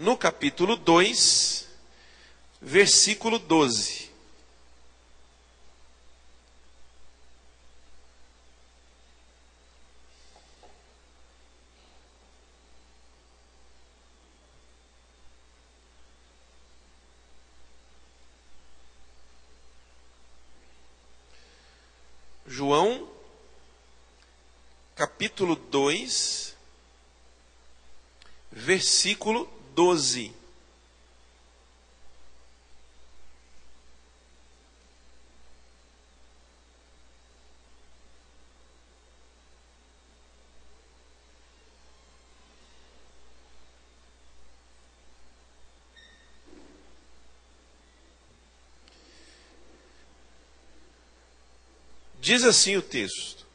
no capítulo 2, versículo 12. João, capítulo 2, versículo 12. Diz assim o texto.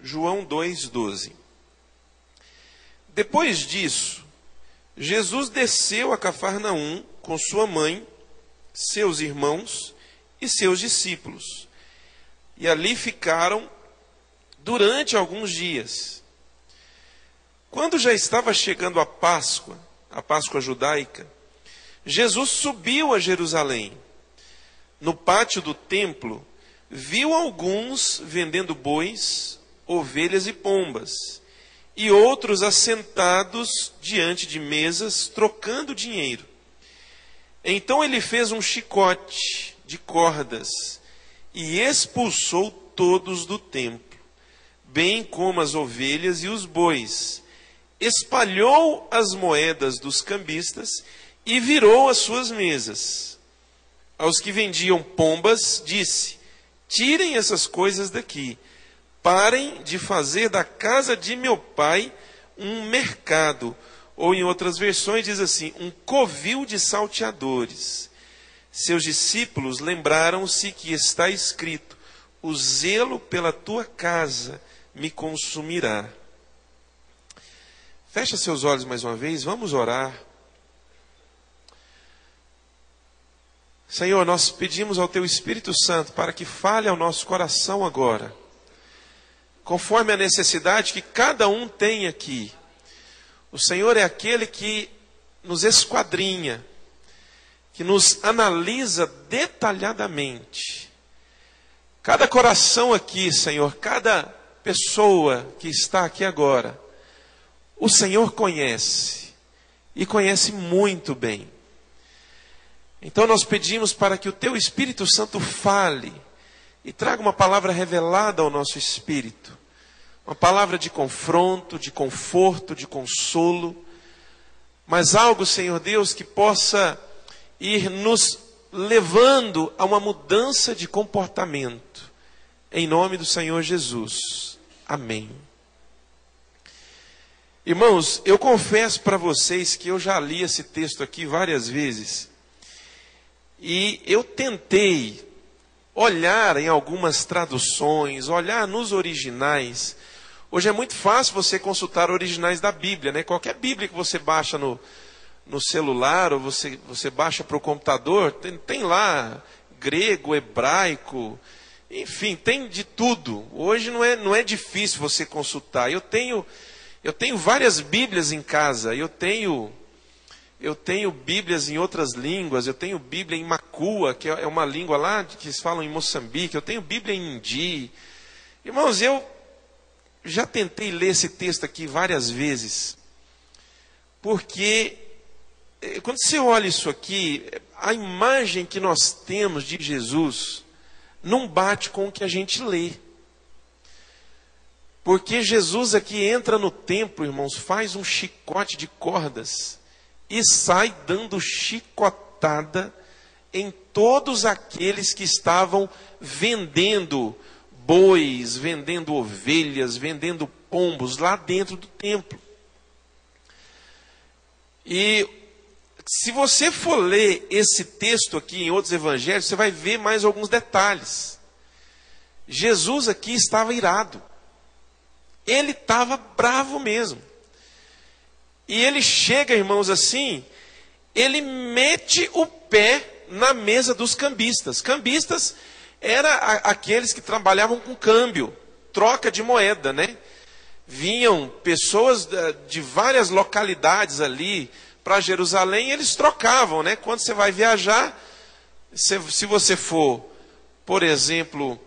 João 2:12. Depois disso, Jesus desceu a Cafarnaum com sua mãe, seus irmãos e seus discípulos. E ali ficaram durante alguns dias. Quando já estava chegando a Páscoa judaica, Jesus subiu a Jerusalém. No pátio do templo, viu alguns vendendo bois, ovelhas e pombas, e outros assentados diante de mesas, trocando dinheiro. Então ele fez um chicote de cordas e expulsou todos do templo, bem como as ovelhas e os bois. Espalhou as moedas dos cambistas e virou as suas mesas. Aos que vendiam pombas, disse: tirem essas coisas daqui. Parem de fazer da casa de meu pai um mercado. Ou em outras versões diz assim, um covil de salteadores. Seus discípulos lembraram-se que está escrito: o zelo pela tua casa me consumirá. Fecha seus olhos mais uma vez, vamos orar. Senhor, nós pedimos ao Teu Espírito Santo para que fale ao nosso coração agora, conforme a necessidade que cada um tem aqui. O Senhor é aquele que nos esquadrinha, que nos analisa detalhadamente. Cada coração aqui, Senhor, cada pessoa que está aqui agora, o Senhor conhece, e conhece muito bem. Então nós pedimos para que o Teu Espírito Santo fale e traga uma palavra revelada ao nosso espírito. Uma palavra de confronto, de conforto, de consolo. Mas algo, Senhor Deus, que possa ir nos levando a uma mudança de comportamento. Em nome do Senhor Jesus. Amém. Irmãos, eu confesso para vocês que eu já li esse texto aqui várias vezes. E eu tentei olhar em algumas traduções, olhar nos originais. Hoje é muito fácil você consultar originais da Bíblia, né? Qualquer Bíblia que você baixa no celular, ou você baixa para o computador, tem lá grego, hebraico, enfim, tem de tudo. Hoje não é difícil você consultar. Eu tenho várias Bíblias em casa, eu tenho Bíblias em outras línguas, eu tenho Bíblia em Makua, que é uma língua lá que eles falam em Moçambique, eu tenho Bíblia em Hindi. Irmãos, eu já tentei ler esse texto aqui várias vezes, porque quando você olha isso aqui, a imagem que nós temos de Jesus não bate com o que a gente lê. Porque Jesus aqui entra no templo, irmãos, faz um chicote de cordas e sai dando chicotada em todos aqueles que estavam vendendo bois, vendendo ovelhas, vendendo pombos lá dentro do templo. E se você for ler esse texto aqui em outros evangelhos, você vai ver mais alguns detalhes. Jesus aqui estava irado. Ele estava bravo mesmo. E ele chega, irmãos, assim, ele mete o pé na mesa dos cambistas. Cambistas eram aqueles que trabalhavam com câmbio, troca de moeda, né? vinham pessoas de várias localidades ali para Jerusalém, e eles trocavam, né? Quando você vai viajar, se você for, por exemplo,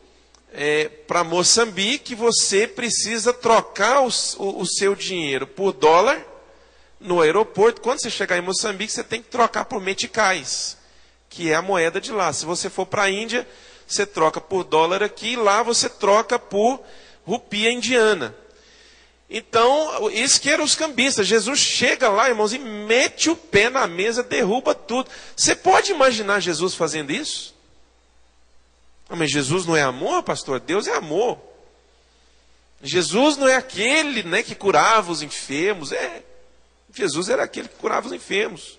para Moçambique, você precisa trocar o seu dinheiro por dólar no aeroporto. Quando você chegar em Moçambique, você tem que trocar por meticais, que é a moeda de lá. Se você for para a Índia, você troca por dólar aqui, e lá você troca por rupia indiana. Então, isso que eram os cambistas. Jesus chega lá, irmãos, e mete o pé na mesa, derruba tudo. Você pode imaginar Jesus fazendo isso? Mas Jesus não é amor, pastor? Deus é amor. Jesus não é aquele, né, que curava os enfermos. Jesus era aquele que curava os enfermos.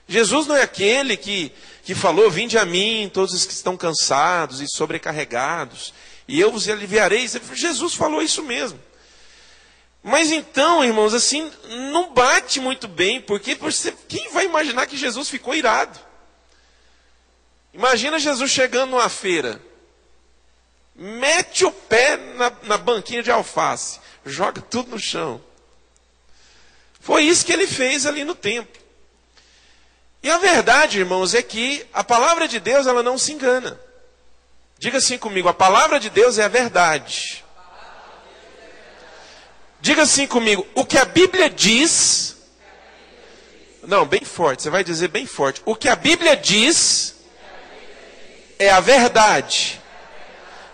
Jesus não é aquele que falou: vinde a mim, todos os que estão cansados e sobrecarregados, e eu vos aliviarei. Jesus falou isso mesmo. Mas então, irmãos, assim, não bate muito bem, porque quem vai imaginar que Jesus ficou irado? Imagina Jesus chegando numa feira, mete o pé na banquinha de alface, joga tudo no chão. Foi isso que ele fez ali no templo. E a verdade, irmãos, é que a palavra de Deus, ela não se engana. Diga assim comigo: a palavra de Deus é a verdade. Diga assim comigo: o que a Bíblia diz... Não, bem forte, você vai dizer bem forte. O que a Bíblia diz é a verdade.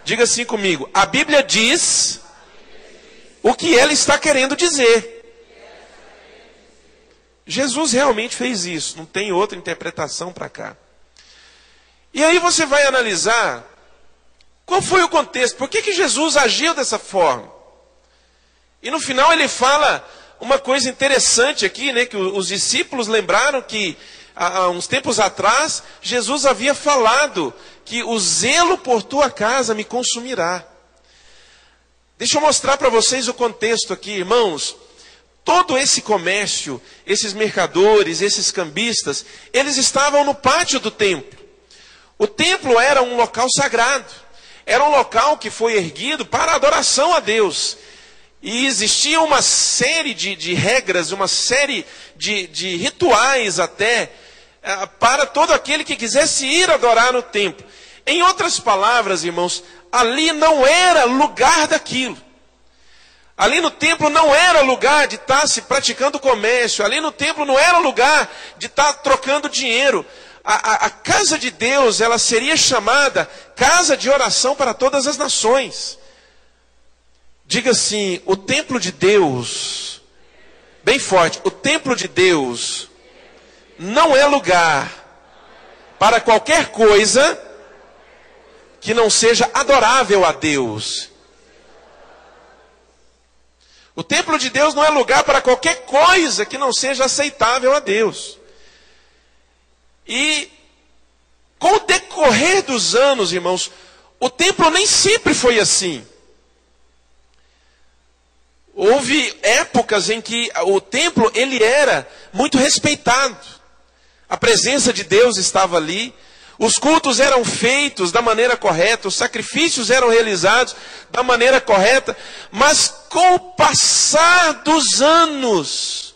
Diga assim comigo: a Bíblia diz o que ela está querendo dizer. Jesus realmente fez isso, não tem outra interpretação para cá. E aí você vai analisar qual foi o contexto, por que Jesus agiu dessa forma. E no final ele fala uma coisa interessante aqui, né, que os discípulos lembraram que há uns tempos atrás Jesus havia falado que o zelo por tua casa me consumirá. Deixa eu mostrar para vocês o contexto aqui, irmãos. Todo esse comércio, esses mercadores, esses cambistas, eles estavam no pátio do templo. O templo era um local sagrado. Era um local que foi erguido para adoração a Deus. E existia uma série de regras, uma série de rituais até, para todo aquele que quisesse ir adorar no templo. Em outras palavras, irmãos, ali não era lugar daquilo. Ali no templo não era lugar de estar se praticando comércio. Ali no templo não era lugar de estar trocando dinheiro. A casa de Deus, ela seria chamada casa de oração para todas as nações. Diga assim: o templo de Deus, bem forte, o templo de Deus não é lugar para qualquer coisa que não seja adorável a Deus. O templo de Deus não é lugar para qualquer coisa que não seja aceitável a Deus. E com o decorrer dos anos, irmãos, o templo nem sempre foi assim. Houve épocas em que o templo ele era muito respeitado. A presença de Deus estava ali. Os cultos eram feitos da maneira correta, os sacrifícios eram realizados da maneira correta, mas com o passar dos anos,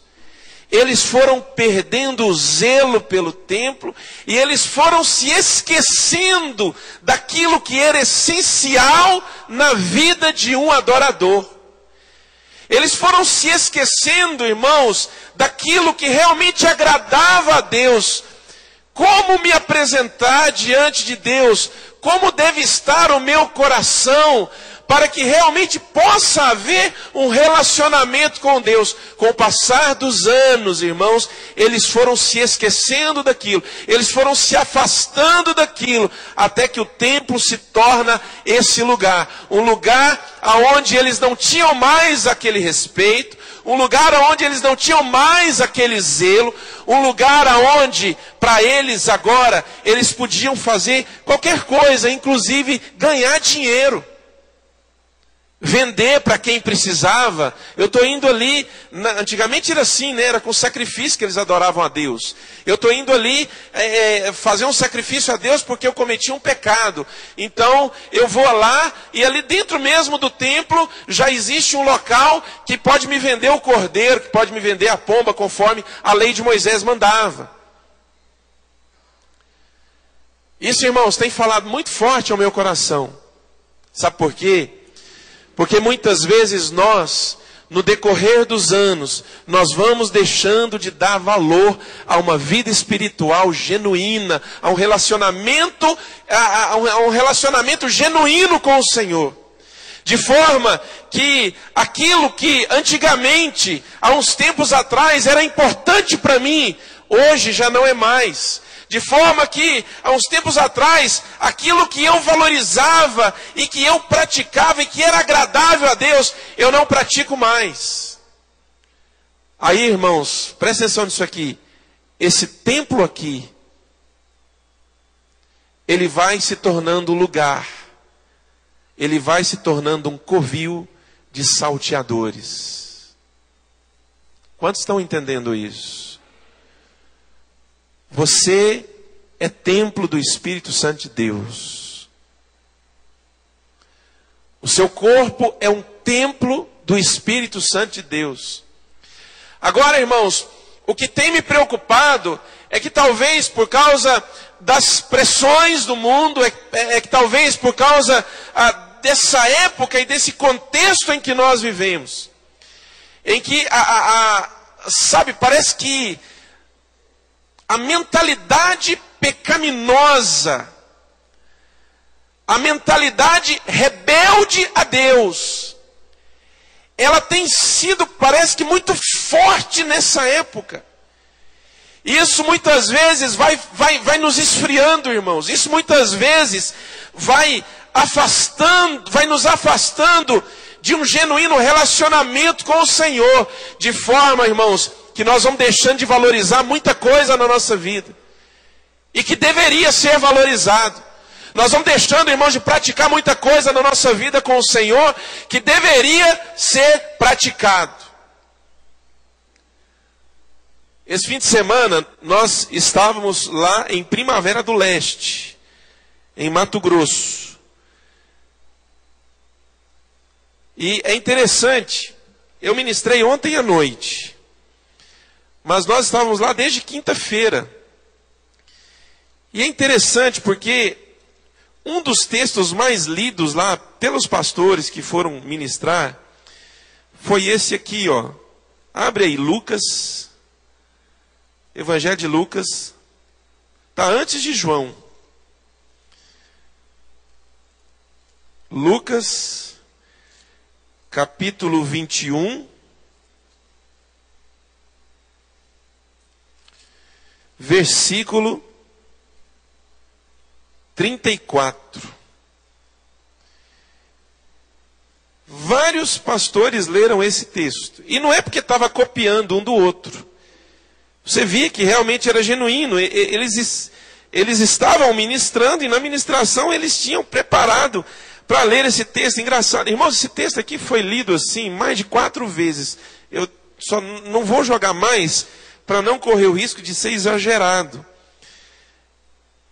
eles foram perdendo o zelo pelo templo, e eles foram se esquecendo daquilo que era essencial na vida de um adorador. Eles foram se esquecendo, irmãos, daquilo que realmente agradava a Deus. Como me apresentar diante de Deus? Como deve estar o meu coração para que realmente possa haver um relacionamento com Deus? Com o passar dos anos, irmãos, eles foram se esquecendo daquilo. Eles foram se afastando daquilo, até que o templo se torna esse lugar. Um lugar onde eles não tinham mais aquele respeito. Um lugar onde eles não tinham mais aquele zelo. Um lugar onde, para eles agora, eles podiam fazer qualquer coisa, inclusive ganhar dinheiro. vender para quem precisava. Eu estou indo ali, antigamente era assim, né? Era com sacrifício que eles adoravam a Deus. Eu estou indo ali fazer um sacrifício a Deus porque eu cometi um pecado. Então eu vou lá e ali dentro mesmo do templo já existe um local que pode me vender o cordeiro, que pode me vender a pomba, conforme a lei de Moisés mandava. Isso, irmãos, tem falado muito forte ao meu coração. Sabe por quê? Porque muitas vezes nós, no decorrer dos anos, nós vamos deixando de dar valor a uma vida espiritual genuína, a um relacionamento genuíno com o Senhor. De forma que aquilo que antigamente, há uns tempos atrás, era importante para mim, hoje já não é mais. De forma que, há uns tempos atrás, aquilo que eu valorizava e que eu praticava e que era agradável a Deus, eu não pratico mais. Aí, irmãos, presta atenção nisso aqui. Esse templo aqui, ele vai se tornando lugar. Ele vai se tornando um covil de salteadores. Quantos estão entendendo isso? Você é templo do Espírito Santo de Deus. O seu corpo é um templo do Espírito Santo de Deus. Agora, irmãos, o que tem me preocupado é que talvez por causa das pressões do mundo, é que talvez por causa dessa época e desse contexto em que nós vivemos, em que, sabe, parece que a mentalidade pecaminosa, a mentalidade rebelde a Deus, ela tem sido, parece que muito forte nessa época. Isso muitas vezes vai nos esfriando, irmãos. Isso muitas vezes vai nos afastando de um genuíno relacionamento com o Senhor. De forma, irmãos, que nós vamos deixando de valorizar muita coisa na nossa vida. E que deveria ser valorizado. Nós vamos deixando, irmãos, de praticar muita coisa na nossa vida com o Senhor, que deveria ser praticado. Esse fim de semana, nós estávamos lá em Primavera do Leste, em Mato Grosso. E é interessante, eu ministrei ontem à noite, mas nós estávamos lá desde quinta-feira. E é interessante porque um dos textos mais lidos lá pelos pastores que foram ministrar foi esse aqui, ó. Abre aí, Lucas, Evangelho de Lucas, está antes de João. Lucas, capítulo 21, versículo 34. Vários pastores leram esse texto. E não é porque estava copiando um do outro. Você via que realmente era genuíno. Eles estavam ministrando e na ministração eles tinham preparado para ler esse texto. Engraçado. Irmãos, esse texto aqui foi lido assim mais de 4 vezes. Eu só não vou jogar mais para não correr o risco de ser exagerado.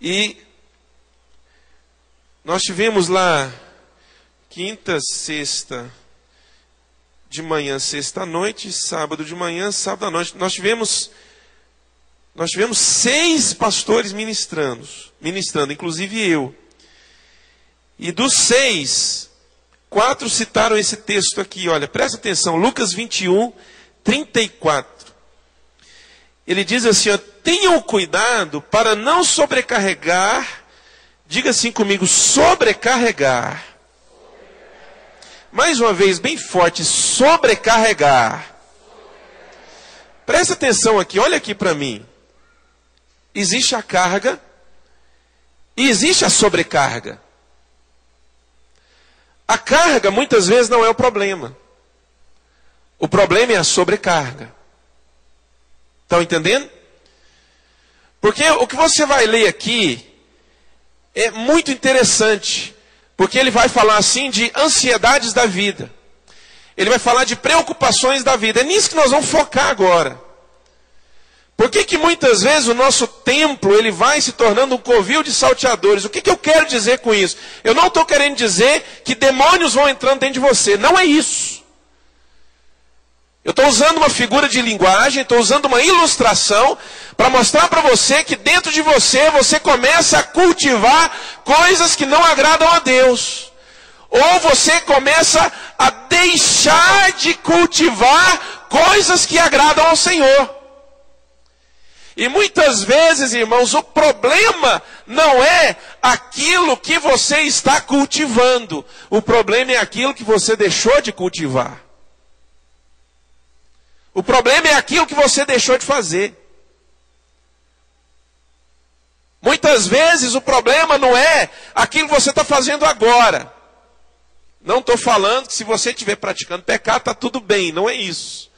E nós tivemos lá quinta, sexta de manhã, sexta à noite, sábado de manhã, sábado à noite. Nós tivemos 6 pastores ministrando, inclusive eu. E dos 6, 4 citaram esse texto aqui, olha, presta atenção, Lucas 21, 34. Ele diz assim, ó, tenham cuidado para não sobrecarregar, diga assim comigo, sobrecarregar. Mais uma vez, bem forte, sobrecarregar. Presta atenção aqui, olha aqui para mim. Existe a carga e existe a sobrecarga. A carga muitas vezes não é o problema. O problema é a sobrecarga. Estão entendendo? Porque o que você vai ler aqui é muito interessante. Porque ele vai falar assim de ansiedades da vida. Ele vai falar de preocupações da vida. É nisso que nós vamos focar agora. Por que muitas vezes o nosso templo ele vai se tornando um covil de salteadores? O que eu quero dizer com isso? Eu não estou querendo dizer que demônios vão entrando dentro de você. Não é isso. Eu estou usando uma figura de linguagem, estou usando uma ilustração para mostrar para você que dentro de você, você começa a cultivar coisas que não agradam a Deus. Ou você começa a deixar de cultivar coisas que agradam ao Senhor. E muitas vezes, irmãos, o problema não é aquilo que você está cultivando. O problema é aquilo que você deixou de cultivar. O problema é aquilo que você deixou de fazer. Muitas vezes o problema não é aquilo que você está fazendo agora. Não estou falando que se você estiver praticando pecado, está tudo bem, não é isso.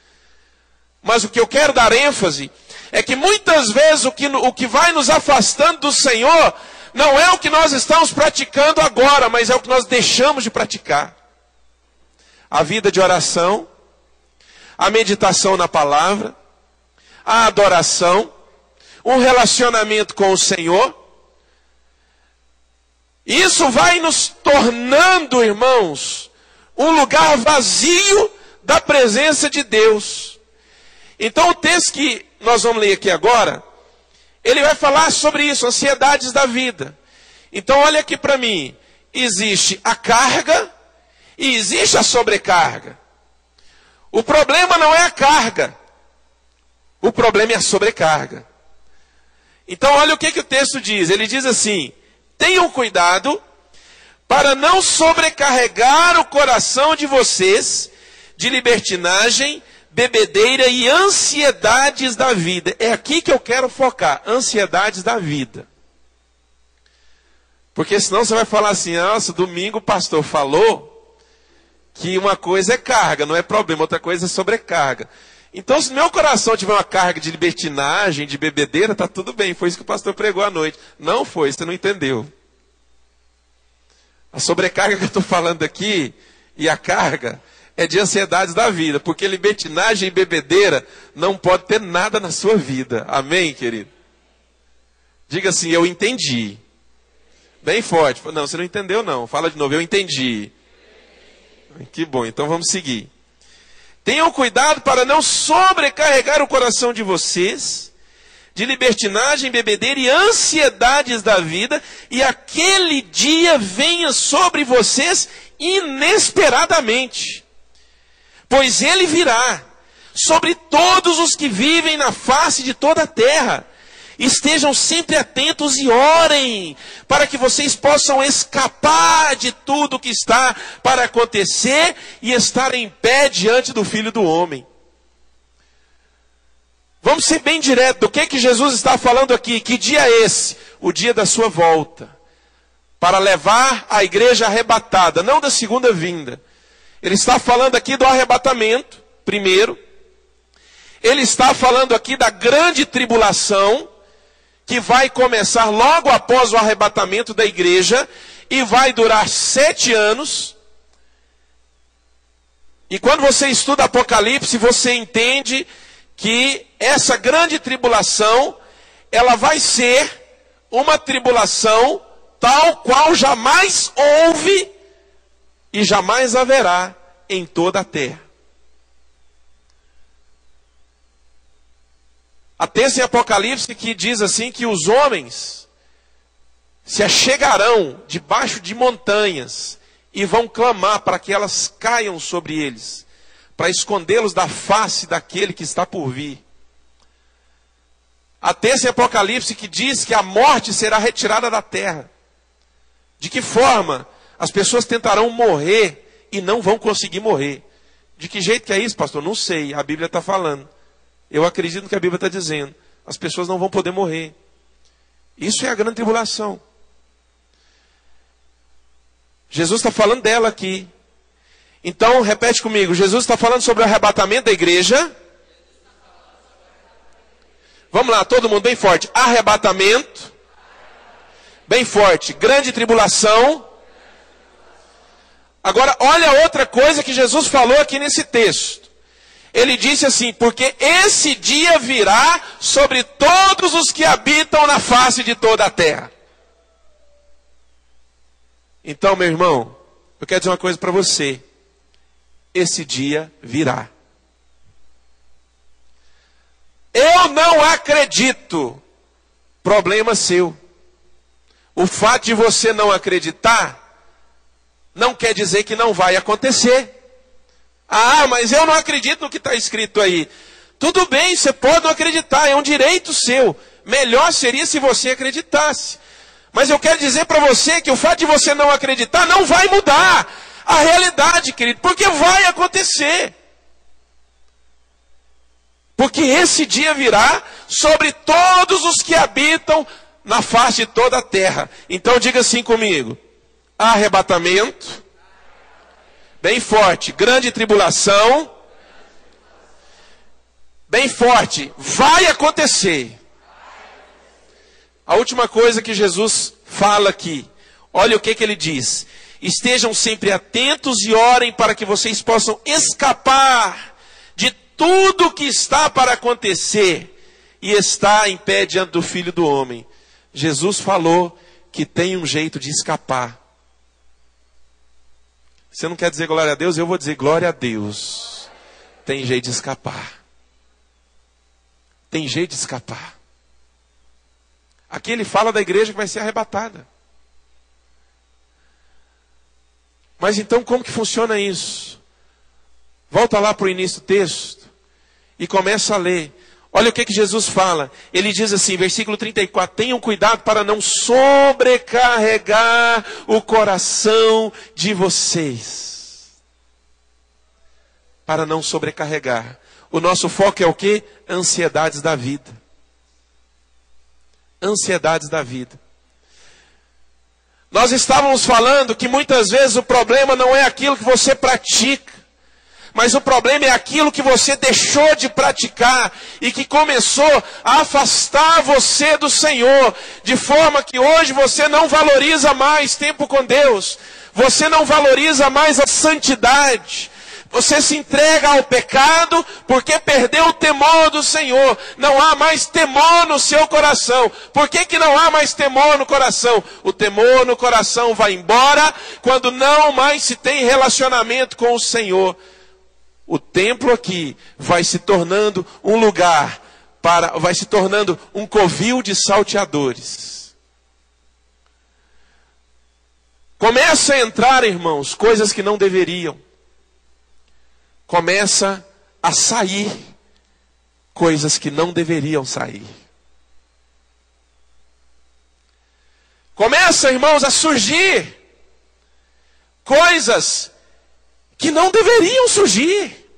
Mas o que eu quero dar ênfase é que muitas vezes o que vai nos afastando do Senhor não é o que nós estamos praticando agora, mas é o que nós deixamos de praticar. A vida de oração, a meditação na palavra, a adoração, um relacionamento com o Senhor. Isso vai nos tornando, irmãos, um lugar vazio da presença de Deus. Então o texto que nós vamos ler aqui agora, ele vai falar sobre isso, ansiedades da vida. Então olha aqui para mim, existe a carga e existe a sobrecarga. O problema não é a carga, o problema é a sobrecarga. Então olha o que o texto diz, ele diz assim: tenham cuidado para não sobrecarregar o coração de vocês de libertinagem, bebedeira e ansiedades da vida. É aqui que eu quero focar, ansiedades da vida. Porque senão você vai falar assim, nossa, domingo o pastor falou que uma coisa é carga, não é problema, outra coisa é sobrecarga. Então se no meu coração tiver uma carga de libertinagem, de bebedeira, está tudo bem, foi isso que o pastor pregou à noite. Não foi, você não entendeu. A sobrecarga que eu estou falando aqui, e a carga, é de ansiedades da vida, porque libertinagem e bebedeira não pode ter nada na sua vida. Amém, querido? Diga assim, eu entendi. Bem forte. Não, você não entendeu não. Fala de novo, eu entendi. Que bom, então vamos seguir. Tenham cuidado para não sobrecarregar o coração de vocês de libertinagem, bebedeira e ansiedades da vida, e aquele dia venha sobre vocês inesperadamente. Pois ele virá sobre todos os que vivem na face de toda a terra. Estejam sempre atentos e orem, para que vocês possam escapar de tudo que está para acontecer e estar em pé diante do Filho do Homem. Vamos ser bem direto, do que Jesus está falando aqui? Que dia é esse? O dia da sua volta, para levar a igreja arrebatada, não da segunda vinda. Ele está falando aqui do arrebatamento, primeiro. Ele está falando aqui da grande tribulação, que vai começar logo após o arrebatamento da igreja, e vai durar 7 anos. E quando você estuda Apocalipse, você entende que essa grande tribulação, ela vai ser uma tribulação tal qual jamais houve e jamais haverá em toda a terra. Há texto em Apocalipse que diz assim que os homens se achegarão debaixo de montanhas e vão clamar para que elas caiam sobre eles, para escondê-los da face daquele que está por vir. Há texto em Apocalipse que diz que a morte será retirada da terra. De que forma? As pessoas tentarão morrer e não vão conseguir morrer. De que jeito que é isso, pastor? Não sei, a Bíblia está falando. Eu acredito no que a Bíblia está dizendo. As pessoas não vão poder morrer. Isso é a grande tribulação. Jesus está falando dela aqui. Então, repete comigo. Jesus está falando sobre o arrebatamento da igreja. Vamos lá, todo mundo bem forte. Arrebatamento. Bem forte. Grande tribulação. Agora, olha outra coisa que Jesus falou aqui nesse texto. Ele disse assim: porque esse dia virá sobre todos os que habitam na face de toda a terra. Então, meu irmão, eu quero dizer uma coisa para você. Esse dia virá. Eu não acredito. Problema seu. O fato de você não acreditar não quer dizer que não vai acontecer. Ah, mas eu não acredito no que está escrito aí. Tudo bem, você pode não acreditar, é um direito seu. Melhor seria se você acreditasse. Mas eu quero dizer para você que o fato de você não acreditar não vai mudar a realidade, querido, porque vai acontecer. Porque esse dia virá sobre todos os que habitam na face de toda a terra. Então diga assim comigo: arrebatamento, bem forte, grande tribulação, bem forte, vai acontecer. A última coisa que Jesus fala aqui, olha o que ele diz: estejam sempre atentos e orem para que vocês possam escapar de tudo que está para acontecer e está em pé diante do Filho do Homem. Jesus falou que tem um jeito de escapar. Você não quer dizer glória a Deus? Eu vou dizer glória a Deus. Tem jeito de escapar. Tem jeito de escapar. Aqui ele fala da igreja que vai ser arrebatada. Mas então como que funciona isso? Volta lá para o início do texto e começa a ler. Olha o que Jesus fala. Ele diz assim, versículo 34. Tenham cuidado para não sobrecarregar o coração de vocês. Para não sobrecarregar. O nosso foco é o quê? Ansiedades da vida. Ansiedades da vida. Nós estávamos falando que muitas vezes o problema não é aquilo que você pratica. Mas o problema é aquilo que você deixou de praticar e que começou a afastar você do Senhor, de forma que hoje você não valoriza mais tempo com Deus, você não valoriza mais a santidade, você se entrega ao pecado porque perdeu o temor do Senhor, não há mais temor no seu coração. Por que não há mais temor no coração? O temor no coração vai embora quando não mais se tem relacionamento com o Senhor. O templo aqui vai se tornando um lugar vai se tornando um covil de salteadores. Começa a entrar, irmãos, coisas que não deveriam. Começa a sair coisas que não deveriam sair. Começa, irmãos, a surgir coisas que não deveriam surgir.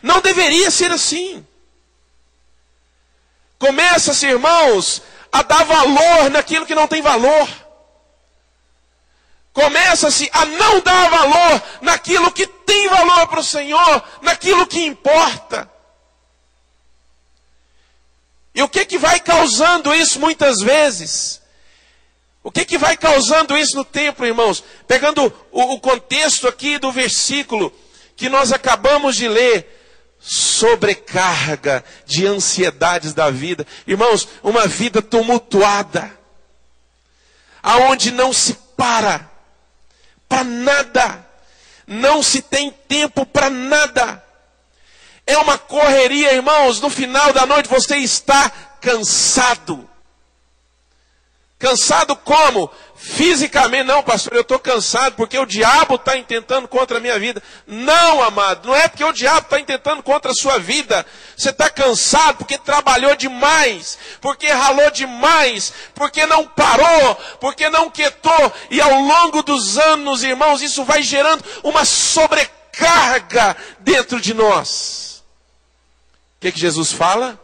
Não deveria ser assim. Começa-se, irmãos, a dar valor naquilo que não tem valor. Começa-se a não dar valor naquilo que tem valor para o Senhor, naquilo que importa. E o que vai causando isso muitas vezes? O que vai causando isso no templo, irmãos? Pegando o contexto aqui do versículo que nós acabamos de ler. Sobrecarga de ansiedades da vida. Irmãos, uma vida tumultuada. Aonde não se para nada. Não se tem tempo para nada. É uma correria, irmãos. No final da noite você está cansado. Cansado como? Fisicamente. Não, pastor, eu estou cansado porque o diabo está intentando contra a minha vida. Não, amado, não é porque o diabo está intentando contra a sua vida. Você está cansado porque trabalhou demais, porque ralou demais, porque não parou, porque não quietou. E ao longo dos anos, irmãos, isso vai gerando uma sobrecarga dentro de nós. O que Jesus fala?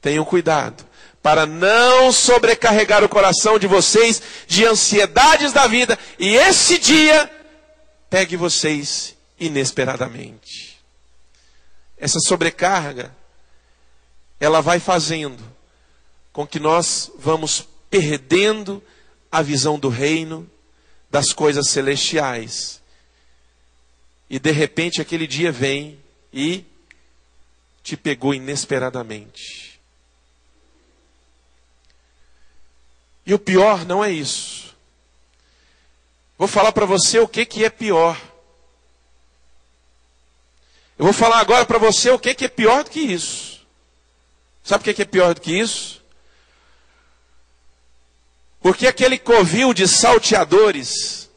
Tenham cuidado para não sobrecarregar o coração de vocês de ansiedades da vida, e esse dia pegue vocês inesperadamente. Essa sobrecarga, ela vai fazendo com que nós vamos perdendo a visão do reino, das coisas celestiais, E de repente aquele dia vem e te pegou inesperadamente. E o pior não é isso. Vou falar para você o que é pior. Eu vou falar agora para você o que é pior do que isso. Sabe o que é pior do que isso? Porque aquele covil de salteadores,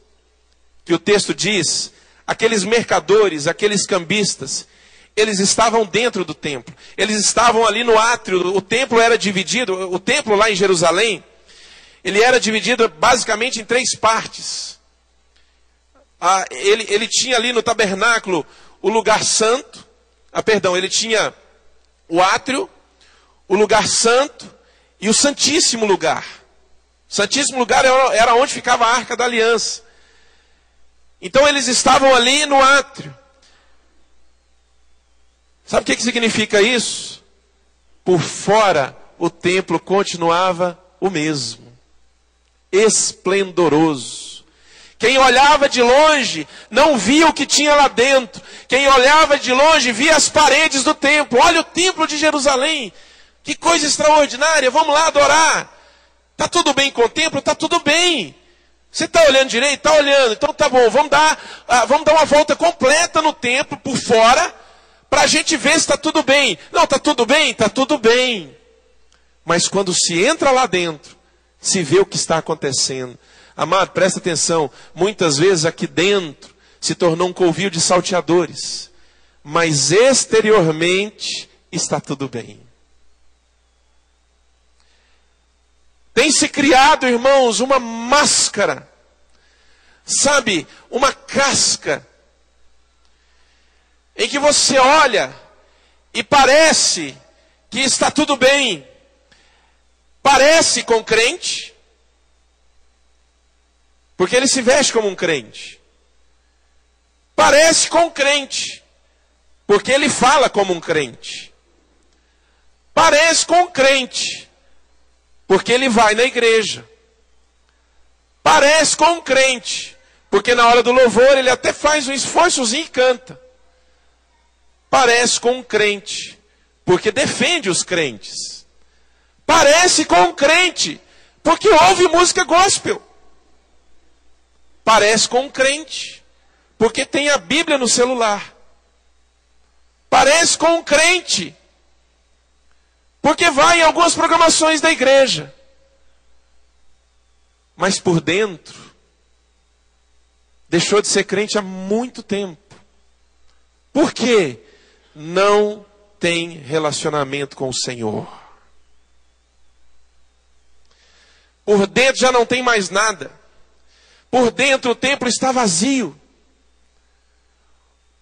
que o texto diz, aqueles mercadores, aqueles cambistas, eles estavam dentro do templo. Eles estavam ali no átrio. O templo era dividido, o templo lá em Jerusalém, ele era dividido basicamente em 3 partes. Ele tinha ali no tabernáculo o lugar santo, ele tinha o átrio, o lugar santo e o santíssimo lugar. O santíssimo lugar era onde ficava a Arca da Aliança. Então eles estavam ali no átrio. Sabe o que significa isso? Por fora o templo continuava o mesmo, esplendoroso. Quem olhava de longe não via o que tinha lá dentro. Quem olhava de longe via as paredes do templo. Olha o templo de Jerusalém. Que coisa extraordinária, vamos lá adorar. Está tudo bem com o templo? Está tudo bem. Você está olhando direito? Está olhando. Então tá bom, vamos dar uma volta completa no templo, por fora, para a gente ver se está tudo bem. Não, está tudo bem? Está tudo bem. Mas quando se entra lá dentro, se vê o que está acontecendo. Amado, presta atenção. Muitas vezes aqui dentro se tornou um covil de salteadores. Mas exteriormente está tudo bem. Tem se criado, irmãos, uma máscara, sabe, uma casca, em que você olha e parece que está tudo bem, parece com crente, porque ele se veste como um crente, parece com crente, porque ele fala como um crente, parece com crente, porque ele vai na igreja. Parece com um crente, porque na hora do louvor ele até faz um esforçozinho e canta. Parece com um crente, porque defende os crentes. Parece com um crente, porque ouve música gospel. Parece com um crente, porque tem a Bíblia no celular. Parece com um crente, porque vai em algumas programações da igreja. Mas por dentro, deixou de ser crente há muito tempo. Por quê? Não tem relacionamento com o Senhor. Por dentro já não tem mais nada. Por dentro o templo está vazio.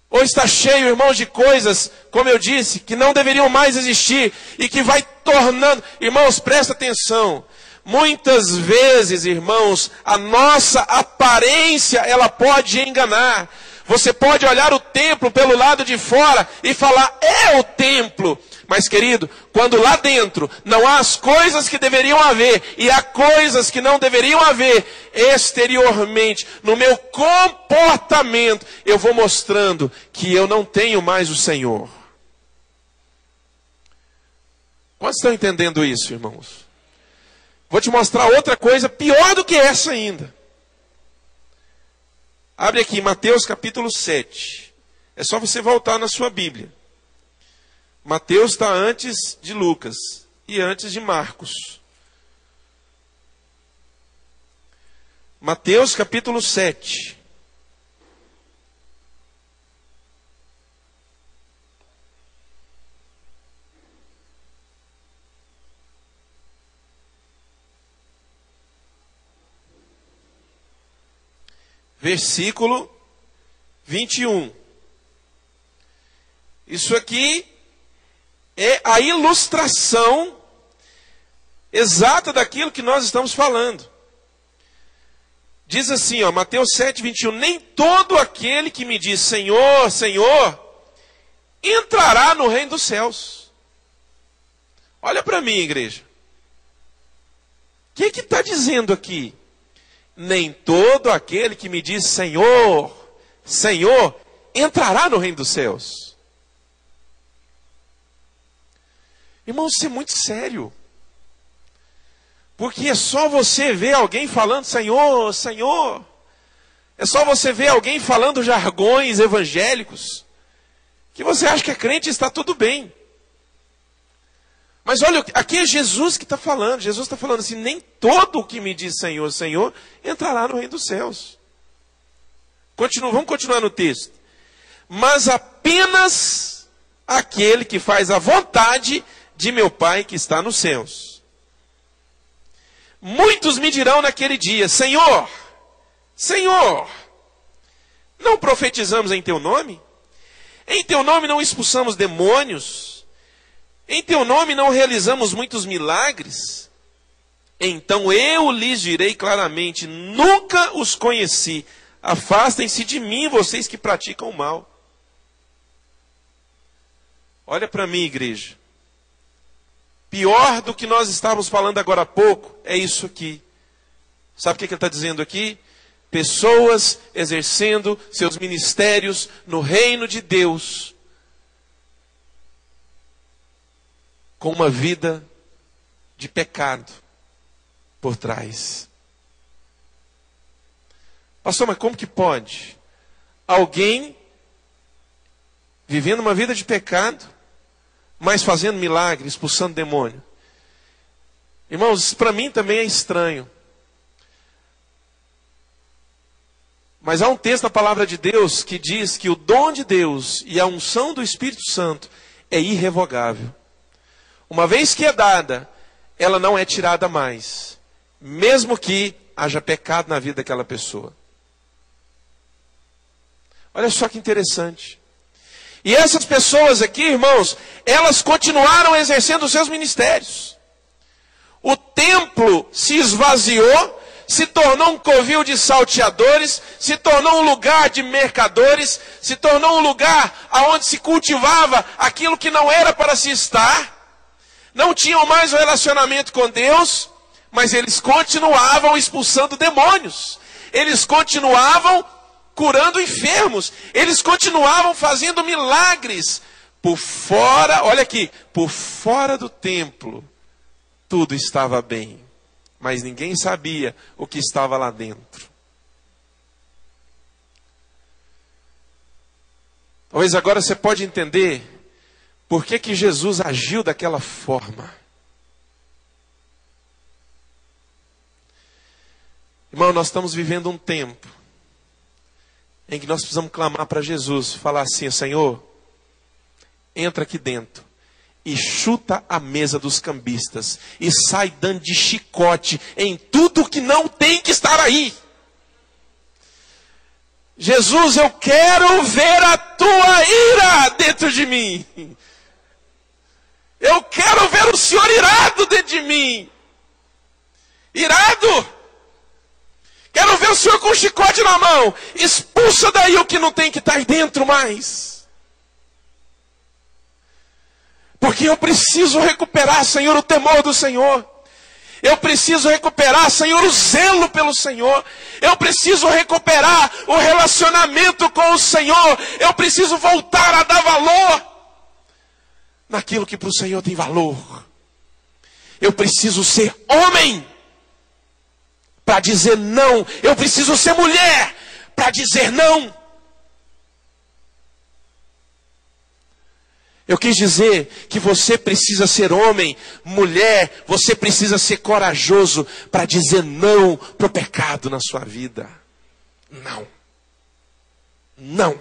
Ou está cheio, irmãos, de coisas, como eu disse, que não deveriam mais existir e que vai tornando... Irmãos, presta atenção. Muitas vezes, irmãos, a nossa aparência, ela pode enganar. Você pode olhar o templo pelo lado de fora e falar, é o templo. Mas, querido, quando lá dentro não há as coisas que deveriam haver e há coisas que não deveriam haver, exteriormente, no meu comportamento, eu vou mostrando que eu não tenho mais o Senhor. Quantos estão entendendo isso, irmãos? Vou te mostrar outra coisa pior do que essa ainda. Abre aqui, Mateus capítulo 7. É só você voltar na sua Bíblia. Mateus está antes de Lucas e antes de Marcos. Mateus capítulo 7. Versículo 21. Isso aqui é a ilustração exata daquilo que nós estamos falando. Diz assim, ó, Mateus 7, 21. Nem todo aquele que me diz Senhor, Senhor, entrará no reino dos céus. Olha para mim, igreja. O que está dizendo aqui? Nem todo aquele que me diz Senhor, Senhor, entrará no reino dos céus. Irmãos, isso é muito sério. Porque é só você ver alguém falando Senhor, Senhor. É só você ver alguém falando jargões evangélicos, que você acha que é crente e está tudo bem. Mas olha, aqui é Jesus que está falando. Jesus está falando assim, nem todo o que me diz Senhor, Senhor, entrará no reino dos céus. Vamos continuar no texto. Mas apenas aquele que faz a vontade de meu Pai que está nos céus. Muitos me dirão naquele dia, Senhor, Senhor, não profetizamos em teu nome? Em teu nome não expulsamos demônios? Em teu nome não realizamos muitos milagres? Então eu lhes direi claramente, nunca os conheci. Afastem-se de mim, vocês que praticam o mal. Olha para mim, igreja. Pior do que nós estávamos falando agora há pouco, é isso aqui. Sabe o que ele está dizendo aqui? Pessoas exercendo seus ministérios no reino de Deus, com uma vida de pecado por trás. Pastor, mas como que pode? Alguém vivendo uma vida de pecado, mas fazendo milagre, expulsando demônio. Irmãos, para mim também é estranho. Mas há um texto da palavra de Deus que diz que o dom de Deus e a unção do Espírito Santo é irrevogável. Uma vez que é dada, ela não é tirada mais, mesmo que haja pecado na vida daquela pessoa. Olha só que interessante. E essas pessoas aqui, irmãos, elas continuaram exercendo os seus ministérios. O templo se esvaziou, se tornou um covil de salteadores, se tornou um lugar de mercadores, se tornou um lugar onde se cultivava aquilo que não era para se estar. Não tinham mais um relacionamento com Deus, mas eles continuavam expulsando demônios. Eles continuavam curando enfermos. Eles continuavam fazendo milagres. Por fora, olha aqui, por fora do templo, tudo estava bem. Mas ninguém sabia o que estava lá dentro. Talvez agora você pode entender por que Jesus agiu daquela forma. Irmão, nós estamos vivendo um tempo em que nós precisamos clamar para Jesus, falar assim, Senhor, entra aqui dentro e chuta a mesa dos cambistas e sai dando de chicote em tudo que não tem que estar aí. Jesus, eu quero ver a tua ira dentro de mim. Eu quero ver o Senhor irado dentro de mim. Irado. Quero ver o Senhor com um chicote na mão. Expulsa daí o que não tem que estar aí dentro mais. Porque eu preciso recuperar, Senhor, o temor do Senhor. Eu preciso recuperar, Senhor, o zelo pelo Senhor. Eu preciso recuperar o relacionamento com o Senhor. Eu preciso voltar a dar valor naquilo que para o Senhor tem valor. Eu preciso ser homem para dizer não. Eu preciso ser mulher para dizer não. Eu quis dizer que você precisa ser homem, mulher, você precisa ser corajoso para dizer não para o pecado na sua vida. Não. Não.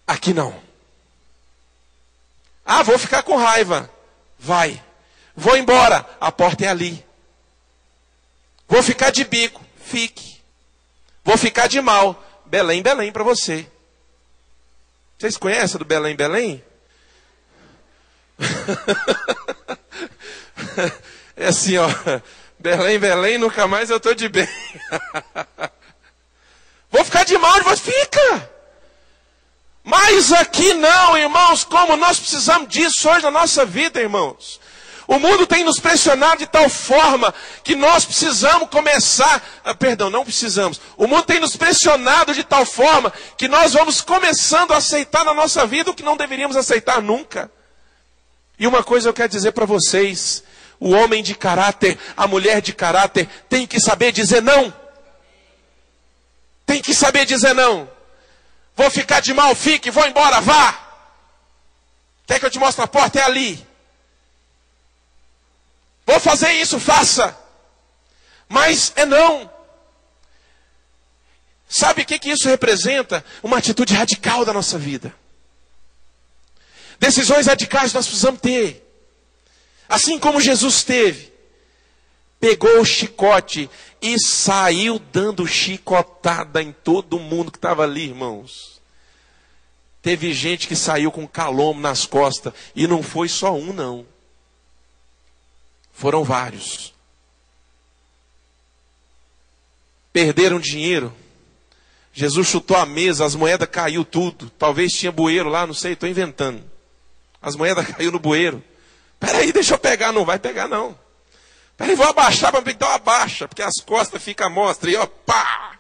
Aqui não. Ah, vou ficar com raiva. Vai. Vou embora. A porta é ali. Vou ficar de bico. Fique. Vou ficar de mal. Belém, Belém para você. Vocês conhecem do Belém, Belém? É assim, ó. Belém, Belém, nunca mais eu estou de bem. Vou ficar de mal, mas fica. Mas aqui não, irmãos, como nós precisamos disso hoje na nossa vida, irmãos. O mundo tem nos pressionado de tal forma que nós precisamos começar... não precisamos. O mundo tem nos pressionado de tal forma que nós vamos começando a aceitar na nossa vida o que não deveríamos aceitar nunca. E uma coisa eu quero dizer para vocês. O homem de caráter, a mulher de caráter, tem que saber dizer não. Tem que saber dizer não. Vou ficar de mal, fique, vou embora, vá. Quer que eu te mostre a porta? É ali. Vou fazer isso, faça. Mas é não. Sabe o que isso representa? Uma atitude radical da nossa vida. Decisões radicais nós precisamos ter. Assim como Jesus teve. Pegou o chicote e saiu dando chicotada em todo mundo que estava ali, irmãos. Teve gente que saiu com calombo nas costas. E não foi só um, não. Foram vários. Perderam dinheiro. Jesus chutou a mesa, as moedas caiu tudo. Talvez tinha bueiro lá, não sei, estou inventando. As moedas caiu no bueiro. Peraí, deixa eu pegar. Não vai pegar, não. Peraí, vou abaixar, para então abaixa, porque as costas ficam à mostra. E ó, pá!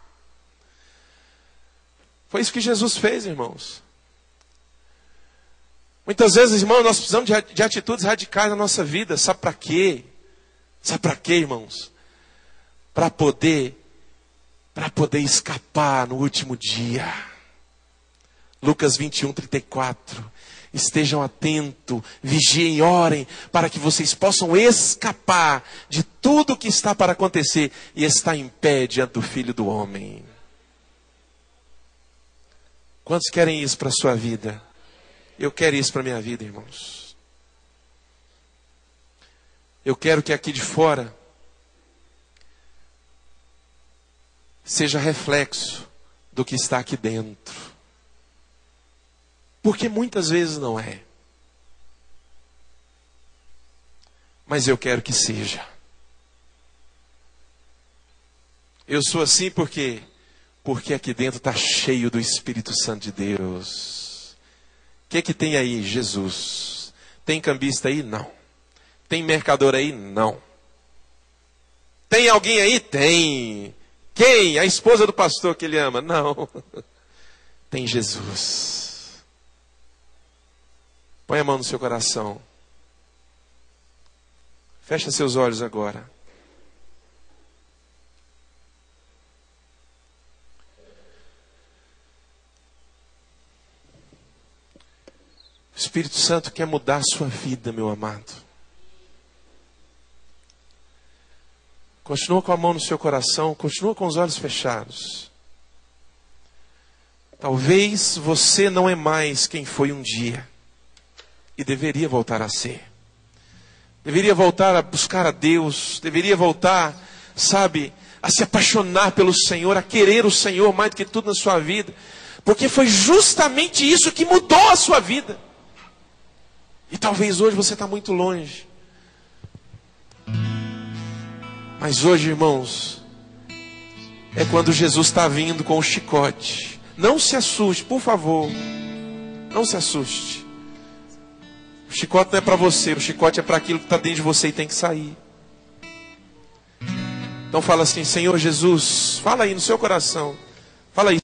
Foi isso que Jesus fez, irmãos. Muitas vezes, irmãos, nós precisamos de atitudes radicais na nossa vida. Sabe para quê? Sabe para quê, irmãos? Para poder escapar no último dia. Lucas 21:34. Estejam atentos, vigiem, orem, para que vocês possam escapar de tudo que está para acontecer e estar em pé diante do Filho do Homem. Quantos querem isso para a sua vida? Eu quero isso para a minha vida, irmãos. Eu quero que aqui de fora seja reflexo do que está aqui dentro. Porque muitas vezes não é. Mas eu quero que seja. Eu sou assim porque aqui dentro está cheio do Espírito Santo de Deus. O que tem aí? Jesus. Tem cambista aí? Não. Tem mercador aí? Não. Tem alguém aí? Tem. Quem? A esposa do pastor que ele ama? Não. Tem Jesus. Põe a mão no seu coração. Fecha seus olhos agora. O Espírito Santo quer mudar a sua vida, meu amado. Continua com a mão no seu coração, continua com os olhos fechados. Talvez você não é mais quem foi um dia. E deveria voltar a ser. Deveria voltar a buscar a Deus. Deveria voltar, sabe, a se apaixonar pelo Senhor, a querer o Senhor mais do que tudo na sua vida. Porque foi justamente isso que mudou a sua vida. E talvez hoje você está muito longe. Mas hoje, irmãos, é quando Jesus está vindo com o chicote. Não se assuste, por favor. Não se assuste. O chicote não é para você, o chicote é para aquilo que está dentro de você e tem que sair. Então fala assim: Senhor Jesus, fala aí no seu coração. Fala aí: